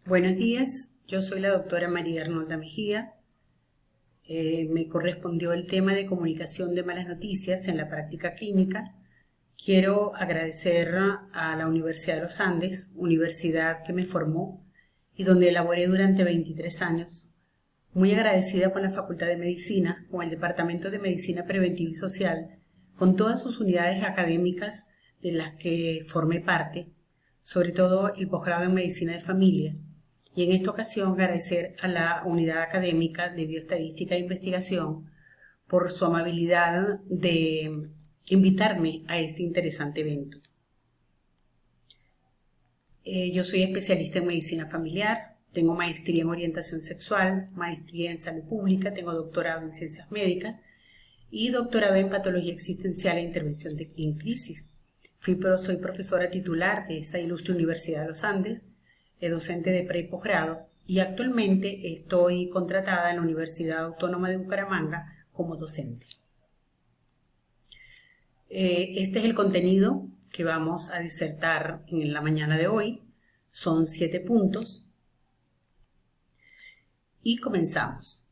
Buenos días, yo soy la doctora María Arnolda Mejía. Me correspondió el tema de comunicación de malas noticias en la práctica clínica. Quiero agradecer a la Universidad de los Andes, universidad que me formó y donde elaboré durante 23 años. Muy agradecida con la Facultad de Medicina, con el Departamento de Medicina Preventiva y Social, con todas sus unidades académicas de las que formé parte, sobre todo el posgrado en Medicina de Familia. Y en esta ocasión agradecer a la Unidad Académica de Bioestadística e Investigación por su amabilidad de invitarme a este interesante evento. Yo soy especialista en medicina familiar, tengo maestría en orientación sexual, maestría en salud pública, tengo doctorado en ciencias médicas y doctorado en patología existencial e intervención en crisis. Soy profesora titular de esa ilustre Universidad de los Andes, docente de pre y posgrado, y actualmente estoy contratada en la Universidad Autónoma de Bucaramanga como docente. Este es el contenido que vamos a disertar en la mañana de hoy. Son 7 puntos. Y comenzamos.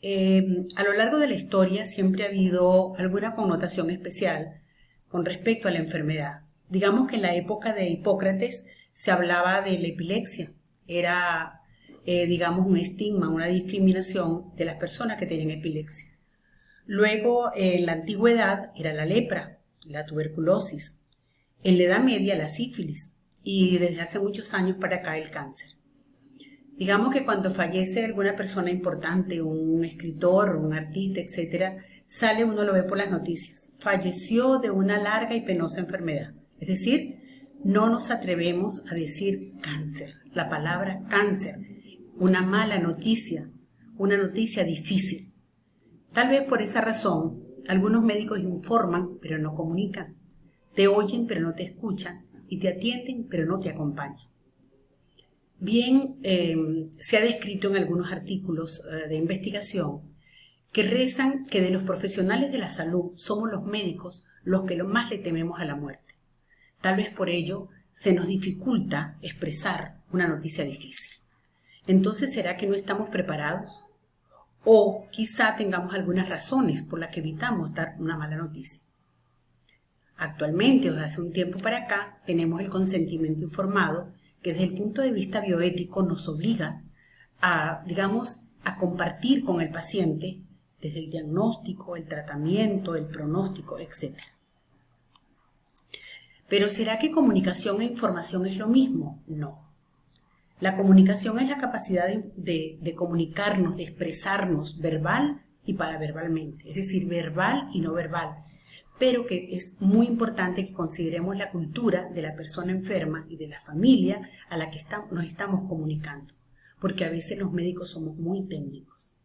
A lo largo de la historia siempre ha habido alguna connotación especial con respecto a la enfermedad. Digamos que en la época de Hipócrates se hablaba de la epilepsia. Era, digamos, un estigma, una discriminación de las personas que tenían epilepsia. Luego, en la antigüedad, era la lepra, la tuberculosis. En la Edad Media, la sífilis. Y desde hace muchos años para acá, el cáncer. Digamos que cuando fallece alguna persona importante, un escritor, un artista, etc., uno lo ve por las noticias. Falleció de una larga y penosa enfermedad. Es decir, no nos atrevemos a decir cáncer, la palabra cáncer, una mala noticia, una noticia difícil. Tal vez por esa razón, algunos médicos informan, pero no comunican. Te oyen, pero no te escuchan. Y te atienden, pero no te acompañan. Bien, se ha descrito en algunos artículos de investigación que rezan que de los profesionales de la salud somos los médicos los que más le tememos a la muerte. Tal vez por ello se nos dificulta expresar una noticia difícil. Entonces, ¿será que no estamos preparados? O quizá tengamos algunas razones por las que evitamos dar una mala noticia. Actualmente, o desde hace un tiempo para acá, tenemos el consentimiento informado que desde el punto de vista bioético nos obliga a, digamos, a compartir con el paciente desde el diagnóstico, el tratamiento, el pronóstico, etc. Pero ¿será que comunicación e información es lo mismo? No. La comunicación es la capacidad de comunicarnos, de expresarnos verbal y paraverbalmente, es decir, verbal y no verbal. Pero que es muy importante que consideremos la cultura de la persona enferma y de la familia a la que nos estamos comunicando, porque a veces los médicos somos muy técnicos.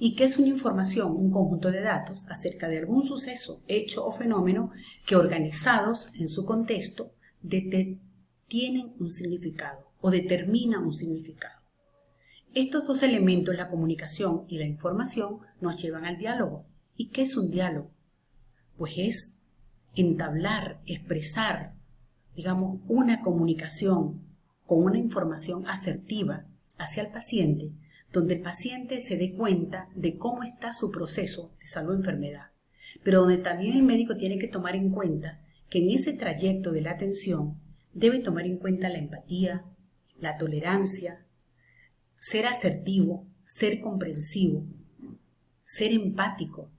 ¿Y qué es una información? Un conjunto de datos acerca de algún suceso, hecho o fenómeno que organizados en su contexto tienen un significado o determinan un significado. Estos dos elementos, la comunicación y la información, nos llevan al diálogo. ¿Y qué es un diálogo? Pues es entablar, expresar, digamos, una comunicación con una información asertiva hacia el paciente, donde el paciente se dé cuenta de cómo está su proceso de salud o enfermedad, pero donde también el médico tiene que tomar en cuenta que en ese trayecto de la atención debe tomar en cuenta la empatía, la tolerancia, ser asertivo, ser comprensivo, ser empático.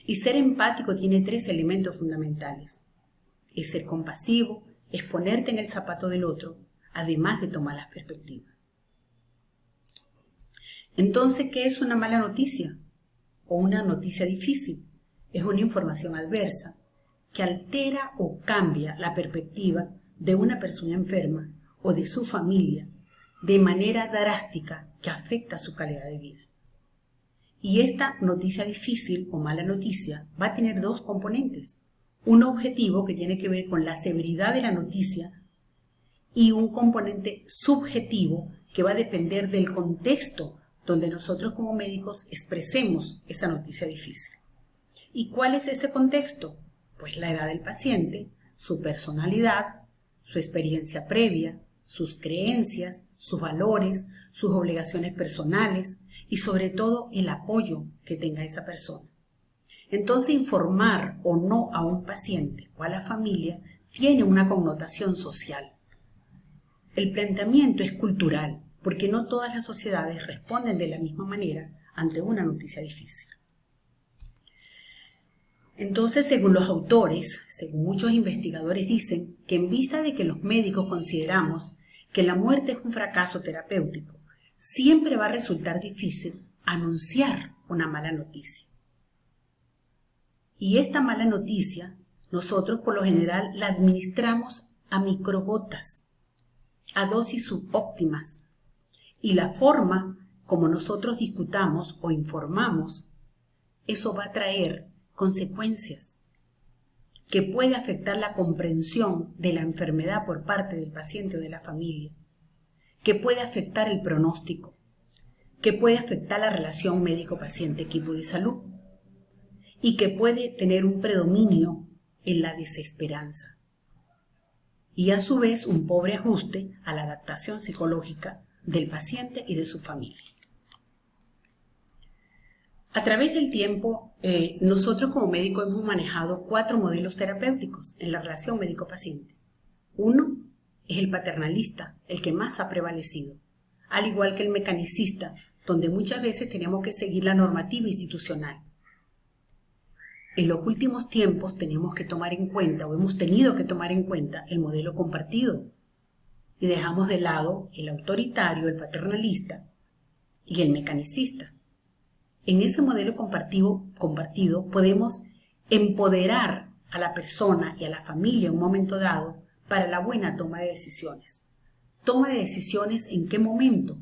Y ser empático tiene 3 elementos fundamentales. Es ser compasivo, es ponerte en el zapato del otro, además de tomar las perspectivas. Entonces, ¿qué es una mala noticia? O una noticia difícil. Es una información adversa que altera o cambia la perspectiva de una persona enferma o de su familia de manera drástica que afecta su calidad de vida. Y esta noticia difícil o mala noticia va a tener 2 componentes. Un objetivo que tiene que ver con la severidad de la noticia y un componente subjetivo que va a depender del contexto donde nosotros como médicos expresemos esa noticia difícil. ¿Y cuál es ese contexto? Pues la edad del paciente, su personalidad, su experiencia previa, sus creencias, sus valores, sus obligaciones personales y sobre todo el apoyo que tenga esa persona. Entonces, informar o no a un paciente o a la familia tiene una connotación social. El planteamiento es cultural, porque no todas las sociedades responden de la misma manera ante una noticia difícil. Entonces, según los autores, según muchos investigadores dicen que en vista de que los médicos consideramos que la muerte es un fracaso terapéutico, siempre va a resultar difícil anunciar una mala noticia. Y esta mala noticia, nosotros por lo general la administramos a microgotas, a dosis subóptimas. Y la forma como nosotros discutamos o informamos, eso va a traer consecuencias que puede afectar la comprensión de la enfermedad por parte del paciente o de la familia, que puede afectar el pronóstico, que puede afectar la relación médico-paciente-equipo de salud y que puede tener un predominio en la desesperanza y a su vez un pobre ajuste a la adaptación psicológica del paciente y de su familia. A través del tiempo, nosotros como médicos hemos manejado 4 modelos terapéuticos en la relación médico-paciente. Uno es el paternalista, el que más ha prevalecido, al igual que el mecanicista, donde muchas veces tenemos que seguir la normativa institucional. En los últimos tiempos tenemos que tomar en cuenta, o hemos tenido que tomar en cuenta, el modelo compartido, y dejamos de lado el autoritario, el paternalista y el mecanicista. En ese modelo compartido podemos empoderar a la persona y a la familia en un momento dado para la buena toma de decisiones. Toma de decisiones en qué momento,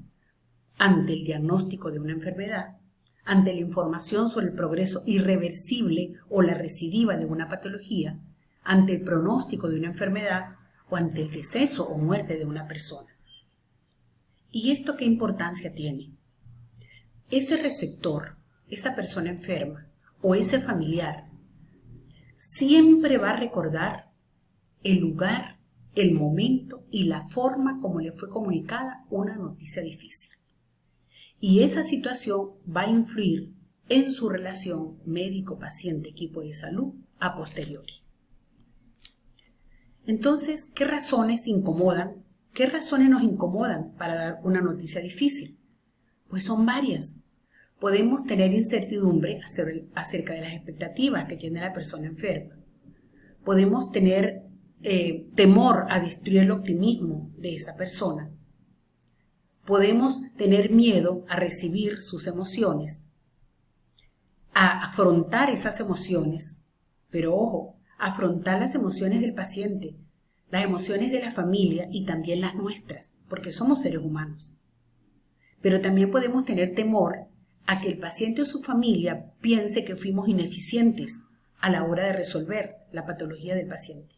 ante el diagnóstico de una enfermedad, ante la información sobre el progreso irreversible o la recidiva de una patología, ante el pronóstico de una enfermedad o ante el deceso o muerte de una persona. ¿Y esto qué importancia tiene? Ese receptor, esa persona enferma o ese familiar, siempre va a recordar el lugar, el momento y la forma como le fue comunicada una noticia difícil. Y esa situación va a influir en su relación médico-paciente-equipo de salud a posteriori. Entonces, ¿qué razones incomodan? ¿Qué razones nos incomodan para dar una noticia difícil? Pues son varias. Podemos tener incertidumbre acerca de las expectativas que tiene la persona enferma. Podemos tener temor a destruir el optimismo de esa persona. Podemos tener miedo a recibir sus emociones, a afrontar esas emociones, pero ojo, afrontar las emociones del paciente, las emociones de la familia y también las nuestras, porque somos seres humanos. Pero también podemos tener temor a que el paciente o su familia piense que fuimos ineficientes a la hora de resolver la patología del paciente.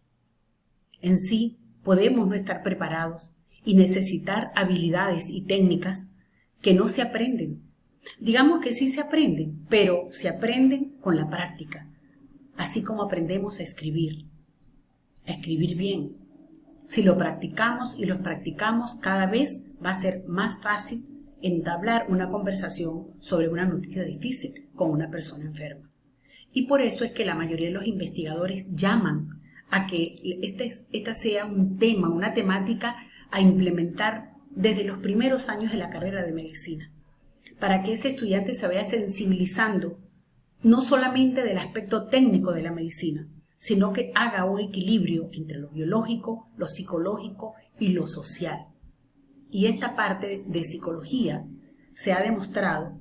En sí, podemos no estar preparados y necesitar habilidades y técnicas que no se aprenden. Digamos que sí se aprenden, pero se aprenden con la práctica, así como aprendemos a escribir bien. Si lo practicamos y los practicamos, cada vez va a ser más fácil entablar una conversación sobre una noticia difícil con una persona enferma. Y por eso es que la mayoría de los investigadores llaman a que esta sea un tema, una temática a implementar desde los primeros años de la carrera de medicina, para que ese estudiante se vaya sensibilizando no solamente del aspecto técnico de la medicina, sino que haga un equilibrio entre lo biológico, lo psicológico y lo social. Y esta parte de psicología se ha demostrado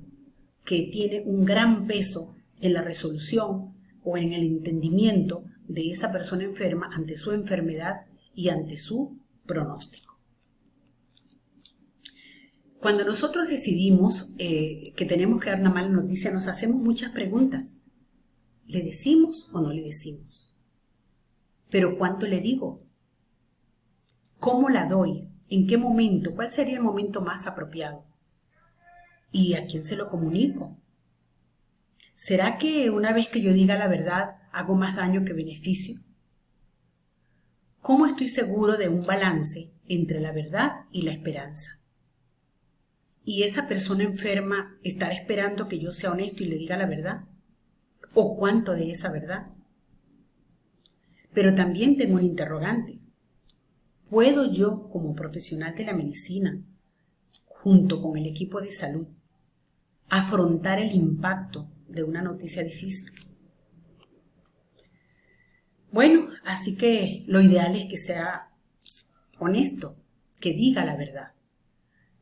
que tiene un gran peso en la resolución o en el entendimiento de esa persona enferma ante su enfermedad y ante su pronóstico. Cuando nosotros decidimos que tenemos que dar una mala noticia, nos hacemos muchas preguntas. ¿Le decimos o no le decimos? ¿Pero cuánto le digo? ¿Cómo la doy? ¿En qué momento? ¿Cuál sería el momento más apropiado? ¿Y a quién se lo comunico? ¿Será que una vez que yo diga la verdad hago más daño que beneficio? ¿Cómo estoy seguro de un balance entre la verdad y la esperanza. ¿Y esa persona enferma estará esperando que yo sea honesto y le diga la verdad? ¿O cuánto de esa verdad? Pero también tengo un interrogante. ¿Puedo yo, como profesional de la medicina, junto con el equipo de salud, afrontar el impacto de una noticia difícil? Bueno, así que lo ideal es que sea honesto, que diga la verdad.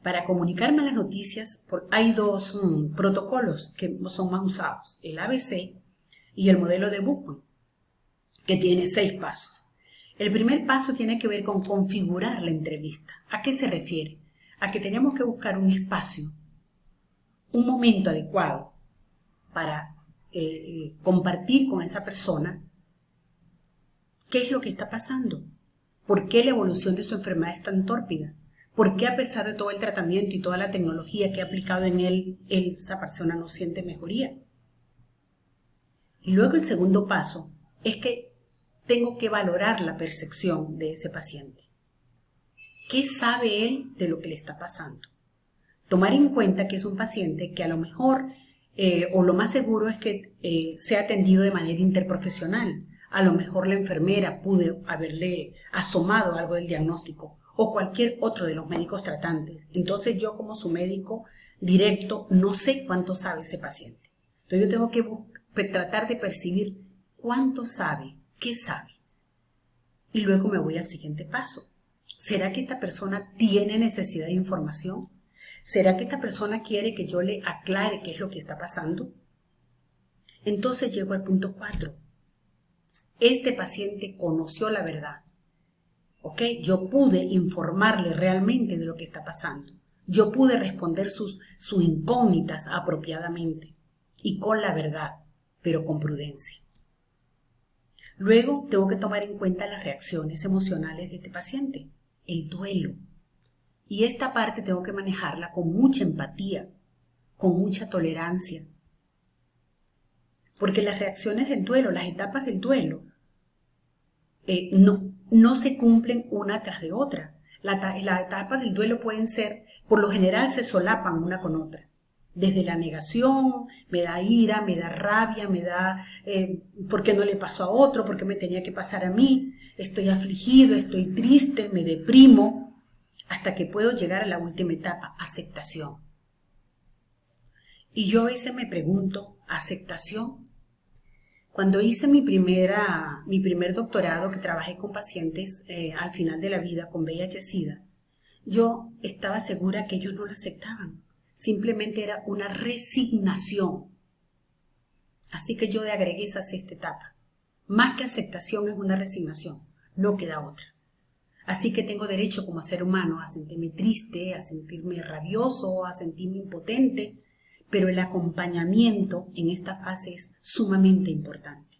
Para comunicarme las noticias hay dos protocolos que son más usados, el ABC y el modelo de Buchmann, que tiene 6 pasos. El primer paso tiene que ver con configurar la entrevista. ¿A qué se refiere? A que tenemos que buscar un espacio, un momento adecuado para compartir con esa persona qué es lo que está pasando, por qué la evolución de su enfermedad es tan tórpida, por qué a pesar de todo el tratamiento y toda la tecnología que ha aplicado en él, esa persona no siente mejoría. Y luego el segundo paso es que tengo que valorar la percepción de ese paciente. ¿Qué sabe él de lo que le está pasando? Tomar en cuenta que es un paciente que a lo mejor, o lo más seguro es que sea atendido de manera interprofesional. A lo mejor la enfermera pudo haberle asomado algo del diagnóstico o cualquier otro de los médicos tratantes. Entonces yo como su médico directo no sé cuánto sabe ese paciente. Entonces yo tengo que tratar de percibir cuánto sabe, qué sabe. Y luego me voy al siguiente paso. ¿Será que esta persona tiene necesidad de información? ¿Será que esta persona quiere que yo le aclare qué es lo que está pasando? Entonces llego al punto 4. Este paciente conoció la verdad. ¿Ok? Yo pude informarle realmente de lo que está pasando. Yo pude responder sus incógnitas apropiadamente y con la verdad, pero con prudencia. Luego tengo que tomar en cuenta las reacciones emocionales de este paciente, el duelo. Y esta parte tengo que manejarla con mucha empatía, con mucha tolerancia. Porque las reacciones del duelo, las etapas del duelo, no se cumplen una tras de otra. Las etapas del duelo pueden ser, por lo general se solapan una con otra. Desde la negación, me da ira, me da rabia, me da ¿por qué no le pasó a otro? ¿Por qué me tenía que pasar a mí? Estoy afligido, estoy triste, me deprimo, hasta que puedo llegar a la última etapa, aceptación. Y yo a veces me pregunto, ¿aceptación? Cuando hice mi primer doctorado, que trabajé con pacientes al final de la vida con VIH-Sida, yo estaba segura que ellos no lo aceptaban. Simplemente era una resignación. Así que yo le agregué esa 6ª etapa. Más que aceptación es una resignación, no queda otra. Así que tengo derecho como ser humano a sentirme triste, a sentirme rabioso, a sentirme impotente, pero el acompañamiento en esta fase es sumamente importante.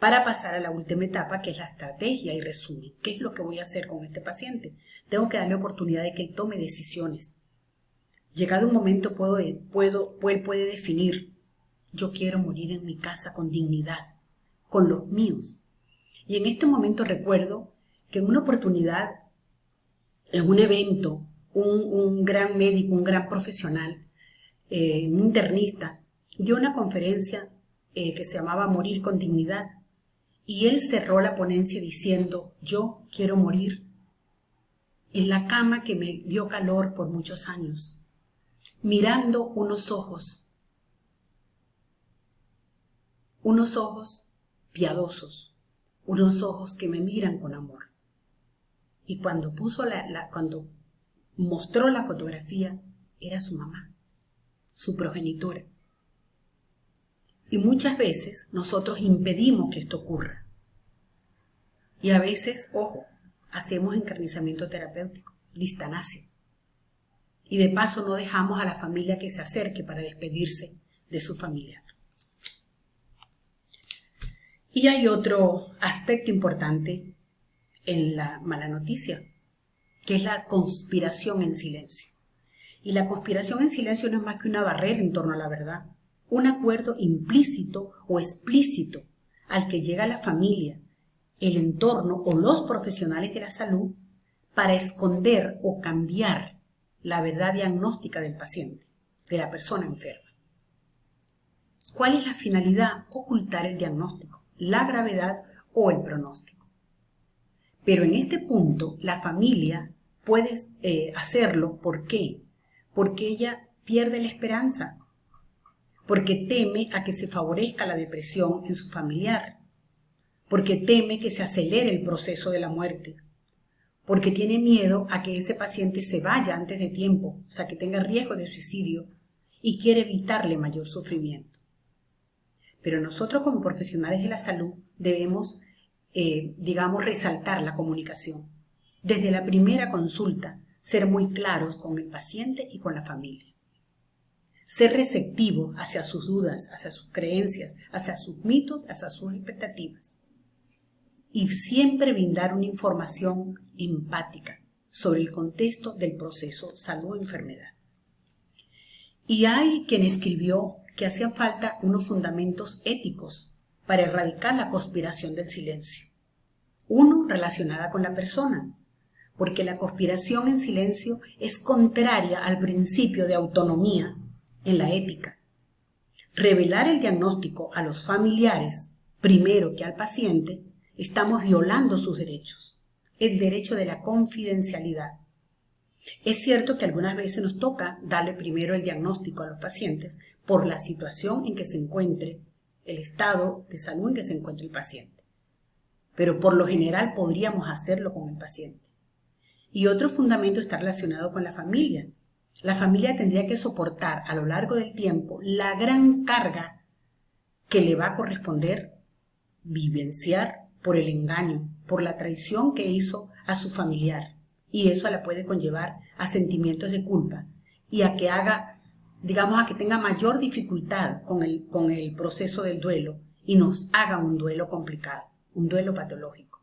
Para pasar a la última etapa, que es la estrategia y resumen, ¿qué es lo que voy a hacer con este paciente? Tengo que darle oportunidad de que él tome decisiones. Llegado un momento él puede definir, yo quiero morir en mi casa con dignidad, con los míos. Y en este momento recuerdo que en una oportunidad, en un evento, un gran médico, un gran profesional, un internista, dio una conferencia que se llamaba Morir con Dignidad. Y él cerró la ponencia diciendo, yo quiero morir en la cama que me dio calor por muchos años, mirando unos ojos piadosos, unos ojos que me miran con amor. Y cuando cuando mostró la fotografía, era su mamá, su progenitora. Y muchas veces nosotros impedimos que esto ocurra. Y a veces, ojo, hacemos encarnizamiento terapéutico, distanasia. Y de paso no dejamos a la familia que se acerque para despedirse de su familiar. Y hay otro aspecto importante en la mala noticia, que es la conspiración en silencio. Y la conspiración en silencio no es más que una barrera en torno a la verdad, un acuerdo implícito o explícito al que llega la familia, el entorno o los profesionales de la salud para esconder o cambiar la verdad diagnóstica del paciente, de la persona enferma. ¿Cuál es la finalidad? Ocultar el diagnóstico, la gravedad o el pronóstico. Pero en este punto, la familia puede hacerlo. ¿Por qué? Porque ella pierde la esperanza, porque teme a que se favorezca la depresión en su familiar, porque teme que se acelere el proceso de la muerte, porque tiene miedo a que ese paciente se vaya antes de tiempo, o sea, que tenga riesgo de suicidio y quiere evitarle mayor sufrimiento. Pero nosotros como profesionales de la salud debemos, resaltar la comunicación. Desde la primera consulta, ser muy claros con el paciente y con la familia. Ser receptivo hacia sus dudas, hacia sus creencias, hacia sus mitos, hacia sus expectativas. Y siempre brindar una información empática sobre el contexto del proceso salud-enfermedad. Y hay quien escribió que hacían falta unos fundamentos éticos para erradicar la conspiración del silencio. Uno, relacionada con la persona, porque la conspiración en silencio es contraria al principio de autonomía en la ética. Revelar el diagnóstico a los familiares, primero que al paciente, estamos violando sus derechos, el derecho de la confidencialidad. Es cierto que algunas veces nos toca darle primero el diagnóstico a los pacientes por la situación en que se encuentre, el estado de salud en que se encuentra el paciente. Pero por lo general podríamos hacerlo con el paciente. Y otro fundamento está relacionado con la familia. La familia tendría que soportar a lo largo del tiempo la gran carga que le va a corresponder vivenciar por el engaño, por la traición que hizo a su familiar. Y eso la puede conllevar a sentimientos de culpa y a que haga, a que tenga mayor dificultad con el proceso del duelo y nos haga un duelo complicado, un duelo patológico.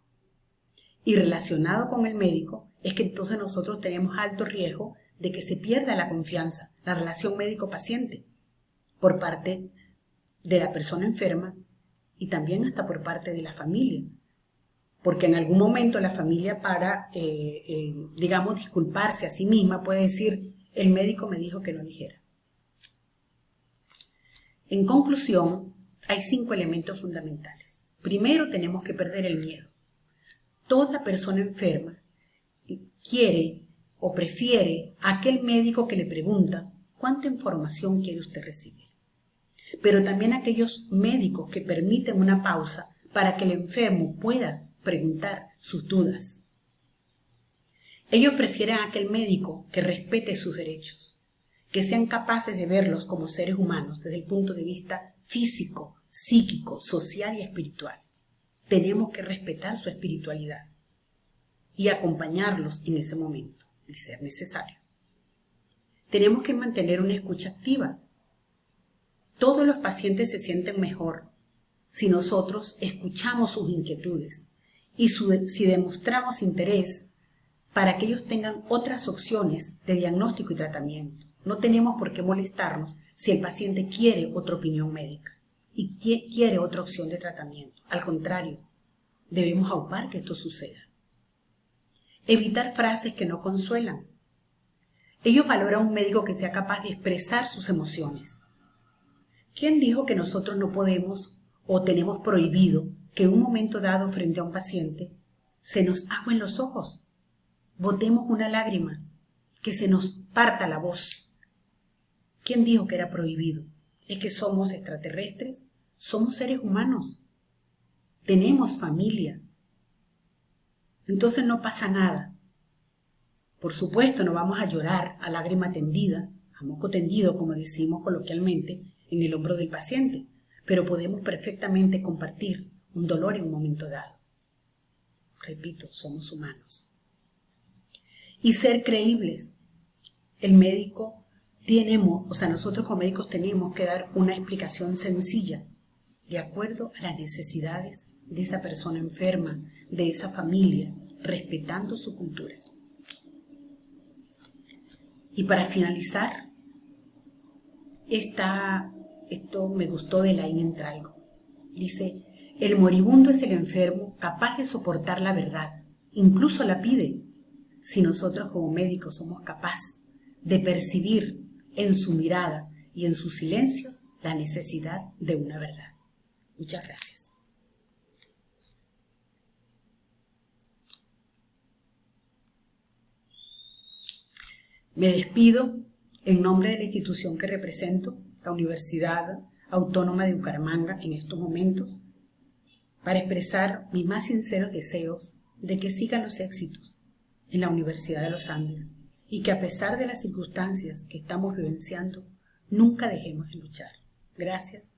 Y relacionado con el médico es que entonces nosotros tenemos alto riesgo de que se pierda la confianza, la relación médico-paciente por parte de la persona enferma y también hasta por parte de la familia. Porque en algún momento la familia para, disculparse a sí misma puede decir, el médico me dijo que no dijera. En conclusión, hay 5 elementos fundamentales. Primero, tenemos que perder el miedo. Toda persona enferma quiere o prefiere a aquel médico que le pregunta cuánta información quiere usted recibir. Pero también aquellos médicos que permiten una pausa para que el enfermo pueda preguntar sus dudas. Ellos prefieren a aquel médico que respete sus derechos, que sean capaces de verlos como seres humanos desde el punto de vista físico, psíquico, social y espiritual. Tenemos que respetar su espiritualidad y acompañarlos en ese momento, de ser necesario. Tenemos que mantener una escucha activa. Todos los pacientes se sienten mejor si nosotros escuchamos sus inquietudes y si demostramos interés para que ellos tengan otras opciones de diagnóstico y tratamiento. No tenemos por qué molestarnos si el paciente quiere otra opinión médica y quiere otra opción de tratamiento. Al contrario, debemos aupar que esto suceda. Evitar frases que no consuelan. Ellos valoran un médico que sea capaz de expresar sus emociones. ¿Quién dijo que nosotros no podemos o tenemos prohibido que en un momento dado frente a un paciente se nos agüen los ojos, botemos una lágrima, que se nos parta la voz? ¿Quién dijo que era prohibido? ¿Es que somos extraterrestres? Somos seres humanos. Tenemos familia. Entonces no pasa nada. Por supuesto no vamos a llorar a lágrima tendida, a moco tendido, como decimos coloquialmente, en el hombro del paciente, pero podemos perfectamente compartir un dolor en un momento dado. Repito, somos humanos. Y ser creíbles. El médico nosotros como médicos tenemos que dar una explicación sencilla, de acuerdo a las necesidades de esa persona enferma, de esa familia, respetando su cultura. Y para finalizar, esto me gustó de Laín Entralgo. Dice, el moribundo es el enfermo capaz de soportar la verdad, incluso la pide, si nosotros como médicos somos capaces de percibir en su mirada y en sus silencios la necesidad de una verdad. Muchas gracias. Me despido en nombre de la institución que represento, la Universidad Autónoma de Bucaramanga, en estos momentos, para expresar mis más sinceros deseos de que sigan los éxitos en la Universidad de los Andes y que a pesar de las circunstancias que estamos vivenciando, nunca dejemos de luchar. Gracias